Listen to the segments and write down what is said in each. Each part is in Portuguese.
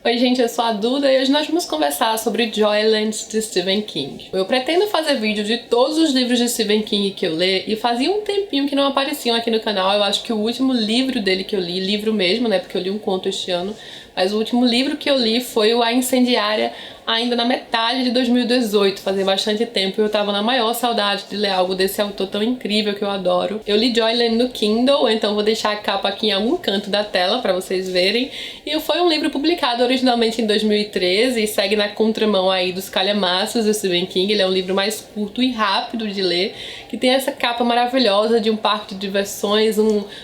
Oi gente, eu sou a Duda e hoje nós vamos conversar sobre Joyland de Stephen King. Eu pretendo fazer vídeo de todos os livros de Stephen King que eu li e fazia um tempinho que não apareciam aqui no canal. Eu acho que o último livro dele que eu li, livro mesmo, né, porque eu li um conto este ano, mas o último livro que eu li foi o A Incendiária, ainda na metade de 2018, fazia bastante tempo, e eu tava na maior saudade de ler algo desse autor tão incrível que eu adoro. Eu li Joyland no Kindle, então vou deixar a capa aqui em algum canto da tela pra vocês verem. E foi um livro publicado originalmente em 2013 e segue na contramão aí dos calhamaços do Stephen King. Ele é um livro mais curto e rápido de ler, que tem essa capa maravilhosa de um parque de diversões,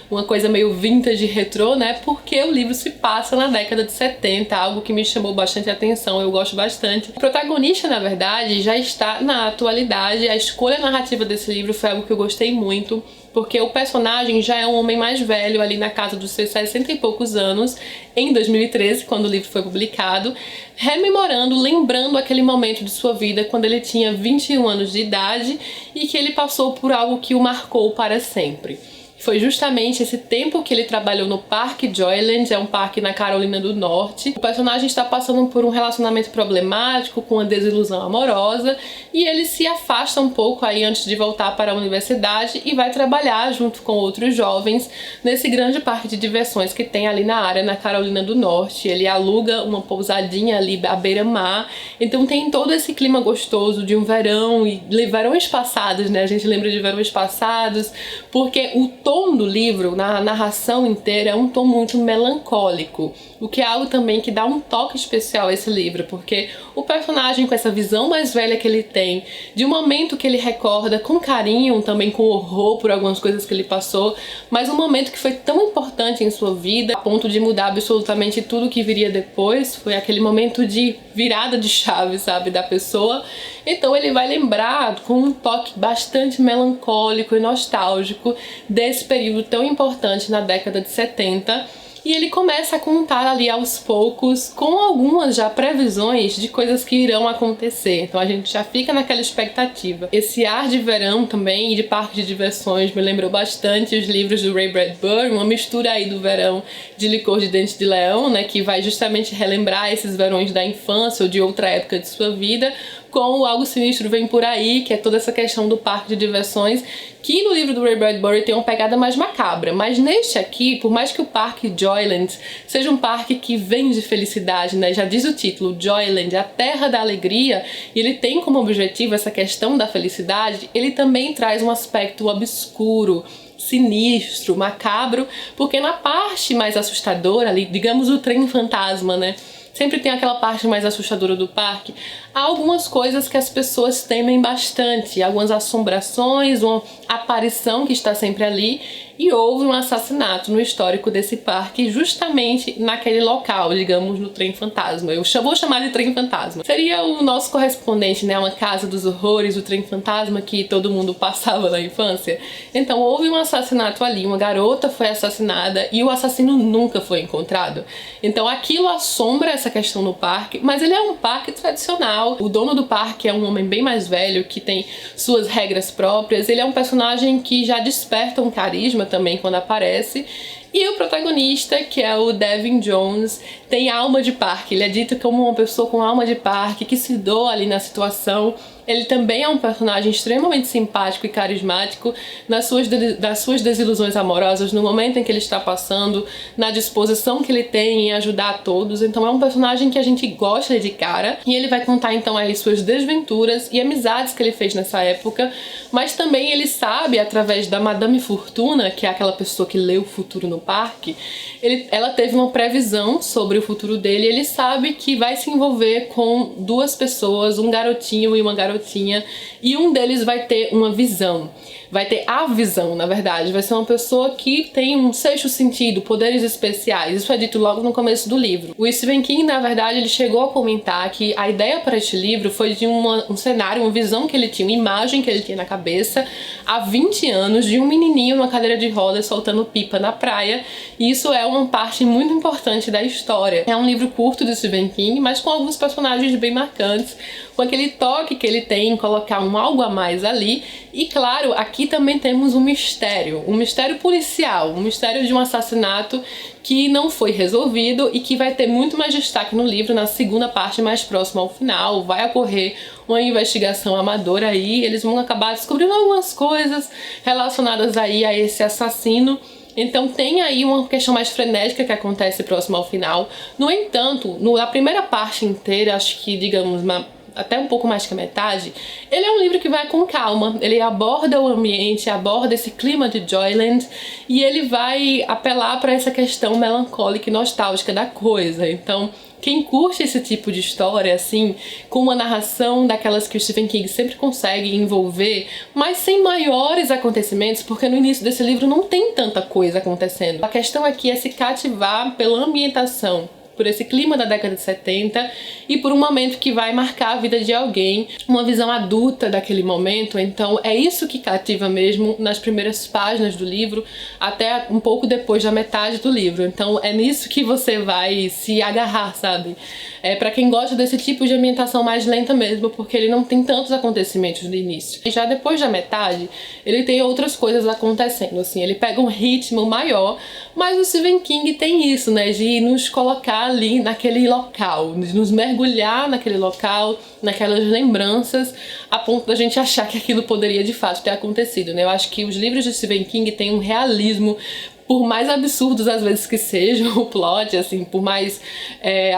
uma coisa meio vintage retrô, né? Porque o livro se passa na década de 70, algo que me chamou bastante atenção, eu gosto bastante. O protagonista, na verdade, já está na atualidade. A escolha narrativa desse livro foi algo que eu gostei muito, porque o personagem já é um homem mais velho, ali na casa dos seus 60 e poucos anos, em 2013, quando o livro foi publicado, rememorando, lembrando aquele momento de sua vida quando ele tinha 21 anos de idade e que ele passou por algo que o marcou para sempre. Foi justamente esse tempo que ele trabalhou no Parque Joyland, é um parque na Carolina do Norte. O personagem está passando por um relacionamento problemático, com uma desilusão amorosa, e ele se afasta um pouco aí antes de voltar para a universidade e vai trabalhar junto com outros jovens nesse grande parque de diversões que tem ali na área, na Carolina do Norte. Ele aluga uma pousadinha ali à beira-mar, então tem todo esse clima gostoso de um verão, e verões passados, né? A gente lembra de verões passados, porque o tom do livro, na narração inteira, é um tom muito melancólico, o que é algo também que dá um toque especial a esse livro, porque o personagem, com essa visão mais velha que ele tem, de um momento que ele recorda com carinho, também com horror por algumas coisas que ele passou, mas um momento que foi tão importante em sua vida, a ponto de mudar absolutamente tudo que viria depois, foi aquele momento de virada de chave, sabe, da pessoa. Então ele vai lembrar com um toque bastante melancólico e nostálgico desse período tão importante na década de 70, e ele começa a contar ali aos poucos, com algumas já previsões de coisas que irão acontecer. Então a gente já fica naquela expectativa. Esse ar de verão também e de parque de diversões me lembrou bastante os livros do Ray Bradbury, uma mistura aí do verão de Licor de Dente de Leão, né, que vai justamente relembrar esses verões da infância ou de outra época de sua vida, com o Algo Sinistro Vem Por Aí, que é toda essa questão do parque de diversões, que no livro do Ray Bradbury tem uma pegada mais macabra, mas neste aqui, por mais que o Parque Joyland seja um parque que vende felicidade, né, já diz o título, Joyland, a terra da alegria, e ele tem como objetivo essa questão da felicidade, ele também traz um aspecto obscuro, sinistro, macabro, porque na parte mais assustadora ali, digamos o trem fantasma, né, sempre tem aquela parte mais assustadora do parque, há algumas coisas que as pessoas temem bastante, algumas assombrações, uma aparição que está sempre ali, e houve um assassinato no histórico desse parque justamente naquele local, digamos, no trem fantasma. Eu vou chamar de trem fantasma. Seria o nosso correspondente, né, uma casa dos horrores, o trem fantasma que todo mundo passava na infância. Então houve um assassinato ali, uma garota foi assassinada e o assassino nunca foi encontrado. Então aquilo assombra essa questão no parque, mas ele é um parque tradicional. O dono do parque é um homem bem mais velho, que tem suas regras próprias. Ele é um personagem que já desperta um carisma também quando aparece. E o protagonista, que é o Devin Jones, tem alma de parque. Ele é dito como uma pessoa com alma de parque, que se doa ali na situação. Ele também é um personagem extremamente simpático e carismático das suas desilusões amorosas, no momento em que ele está passando, na disposição que ele tem em ajudar a todos. Então é um personagem que a gente gosta de cara, e ele vai contar então aí suas desventuras e amizades que ele fez nessa época, mas também ele sabe, através da Madame Fortuna, que é aquela pessoa que lê o futuro no parque, ela teve uma previsão sobre o futuro dele, e ele sabe que vai se envolver com duas pessoas, um garotinho e uma garotinha, e um deles vai ter uma visão. Vai ter a visão, na verdade. Vai ser uma pessoa que tem um sexto sentido, poderes especiais. Isso é dito logo no começo do livro. O Stephen King, na verdade, ele chegou a comentar que a ideia para este livro foi de um cenário, uma visão que ele tinha, uma imagem que ele tinha na cabeça há 20 anos de um menininho numa cadeira de rodas soltando pipa na praia. E isso é uma parte muito importante da história. É um livro curto do Stephen King, mas com alguns personagens bem marcantes. com aquele toque que ele tem em colocar um algo a mais ali. E claro, aqui também temos um mistério policial, um mistério de um assassinato que não foi resolvido e que vai ter muito mais destaque no livro, na segunda parte mais próxima ao final. Vai ocorrer uma investigação amadora aí, eles vão acabar descobrindo algumas coisas relacionadas aí a esse assassino. Então tem aí uma questão mais frenética que acontece próximo ao final. No entanto, na primeira parte inteira, acho que, digamos, até um pouco mais que a metade, ele é um livro que vai com calma, ele aborda o ambiente, aborda esse clima de Joyland e ele vai apelar para essa questão melancólica e nostálgica da coisa. Então, quem curte esse tipo de história, assim, com uma narração daquelas que o Stephen King sempre consegue envolver, mas sem maiores acontecimentos, porque no início desse livro não tem tanta coisa acontecendo. A questão aqui é se cativar pela ambientação, por esse clima da década de 70 e por um momento que vai marcar a vida de alguém, uma visão adulta daquele momento. Então é isso que cativa mesmo nas primeiras páginas do livro, até um pouco depois da metade do livro. Então é nisso que você vai se agarrar, sabe? É para quem gosta desse tipo de ambientação mais lenta mesmo, porque ele não tem tantos acontecimentos no início. E já depois da metade, ele tem outras coisas acontecendo, assim, ele pega um ritmo maior, mas o Stephen King tem isso, né, de nos colocar ali naquele local, de nos mergulhar naquele local, naquelas lembranças, a ponto da gente achar que aquilo poderia de fato ter acontecido, né? Eu acho que os livros de Stephen King têm um realismo, por mais absurdos às vezes que sejam o plot, assim, por mais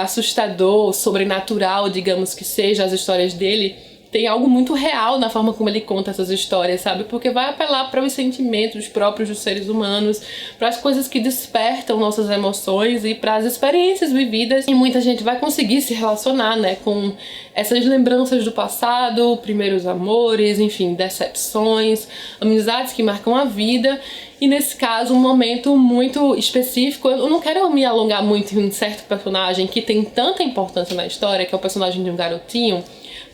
assustador, sobrenatural, digamos que seja as histórias dele, tem algo muito real na forma como ele conta essas histórias, sabe? Porque vai apelar para os sentimentos próprios dos seres humanos, para as coisas que despertam nossas emoções e para as experiências vividas. E muita gente vai conseguir se relacionar, né, com essas lembranças do passado, primeiros amores, enfim, decepções, amizades que marcam a vida. E nesse caso, um momento muito específico. Eu não quero me alongar muito em um certo personagem que tem tanta importância na história, que é o personagem de um garotinho,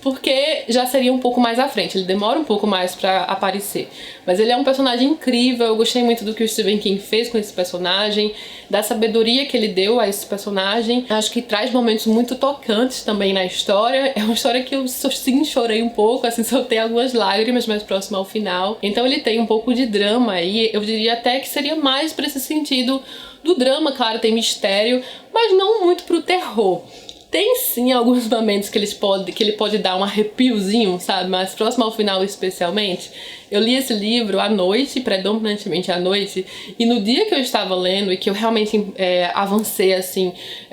porque já seria um pouco mais à frente, ele demora um pouco mais pra aparecer. Mas ele é um personagem incrível, eu gostei muito do que o Stephen King fez com esse personagem, da sabedoria que ele deu a esse personagem. Acho que traz momentos muito tocantes também na história. É uma história que eu sim chorei um pouco, assim, soltei algumas lágrimas mais próximo ao final. Então ele tem um pouco de drama aí, eu diria até que seria mais pra esse sentido do drama, claro, tem mistério, mas não muito pro terror. Tem sim alguns momentos que ele pode dar um arrepiozinho, sabe? Mas próximo ao final especialmente. Eu li esse livro à noite, predominantemente à noite, e no dia que eu estava lendo e que eu realmente avancei, assim,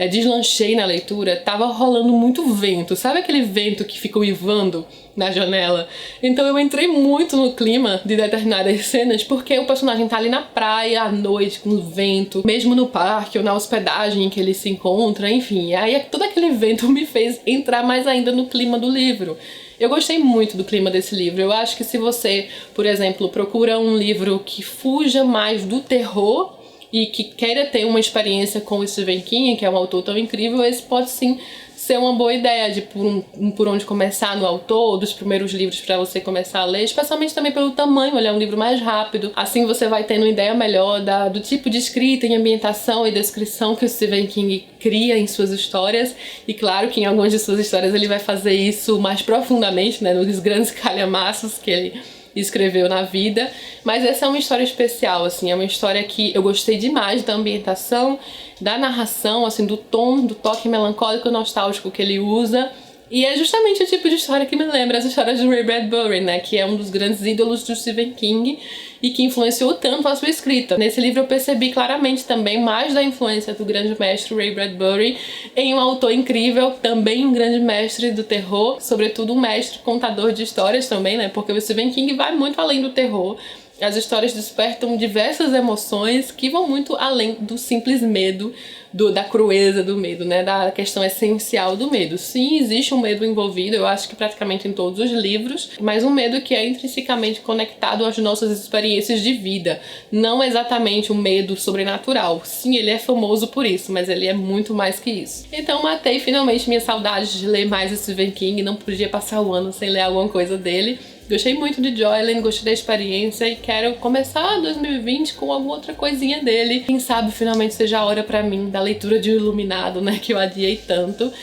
deslanchei na leitura, tava rolando muito vento. Sabe aquele vento que fica uivando na janela? Então eu entrei muito no clima de determinadas cenas, porque o personagem tá ali na praia à noite com vento, mesmo no parque ou na hospedagem em que ele se encontra, enfim. E aí todo aquele vento me fez entrar mais ainda no clima do livro. Eu gostei muito do clima desse livro. Eu acho que se você, por exemplo, procura um livro que fuja mais do terror e que queira ter uma experiência com o Stephen King, que é um autor tão incrível, esse pode sim ser uma boa ideia de por onde começar no autor, dos primeiros livros para você começar a ler, especialmente também pelo tamanho, ele é um livro mais rápido, assim você vai tendo uma ideia melhor do tipo de escrita, em ambientação e descrição que o Stephen King cria em suas histórias, e claro que em algumas de suas histórias ele vai fazer isso mais profundamente, né, nos grandes calhamaços que ele escreveu na vida, mas essa é uma história especial, assim, é uma história que eu gostei demais da ambientação, da narração, assim, do tom, do toque melancólico e nostálgico que ele usa, e é justamente o tipo de história que me lembra as histórias de Ray Bradbury, né, que é um dos grandes ídolos do Stephen King e que influenciou tanto a sua escrita. Nesse livro eu percebi claramente também mais da influência do grande mestre Ray Bradbury em um autor incrível, também um grande mestre do terror, sobretudo um mestre contador de histórias também, né, porque o Stephen King vai muito além do terror. As histórias despertam diversas emoções que vão muito além do simples medo, da crueza do medo, né? Da questão essencial do medo. Sim, existe um medo envolvido, eu acho que praticamente em todos os livros, mas um medo que é intrinsecamente conectado às nossas experiências de vida. Não exatamente um medo sobrenatural. Sim, ele é famoso por isso, mas ele é muito mais que isso. Então matei finalmente minha saudade de ler mais Stephen King, não podia passar o ano sem ler alguma coisa dele. Gostei muito de Joyland, gostei da experiência e quero começar 2020 com alguma outra coisinha dele. Quem sabe finalmente seja a hora pra mim da leitura de O Iluminado, né, que eu adiei tanto.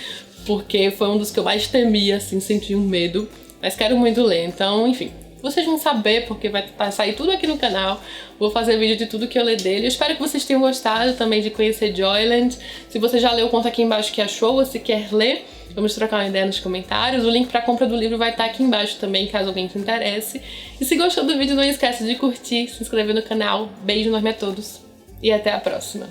porque foi um dos que eu mais temia, assim, senti um medo, mas quero muito ler, então, enfim. Vocês vão saber, porque vai sair tudo aqui no canal. Vou fazer vídeo de tudo que eu ler dele. Eu espero que vocês tenham gostado também de conhecer Joyland. Se você já leu, conta aqui embaixo o que achou, ou se quer ler. Vamos trocar uma ideia nos comentários. O link pra compra do livro vai estar aqui embaixo também, caso alguém se interesse. E se gostou do vídeo, não esquece de curtir, se inscrever no canal. Beijo enorme a todos e até a próxima.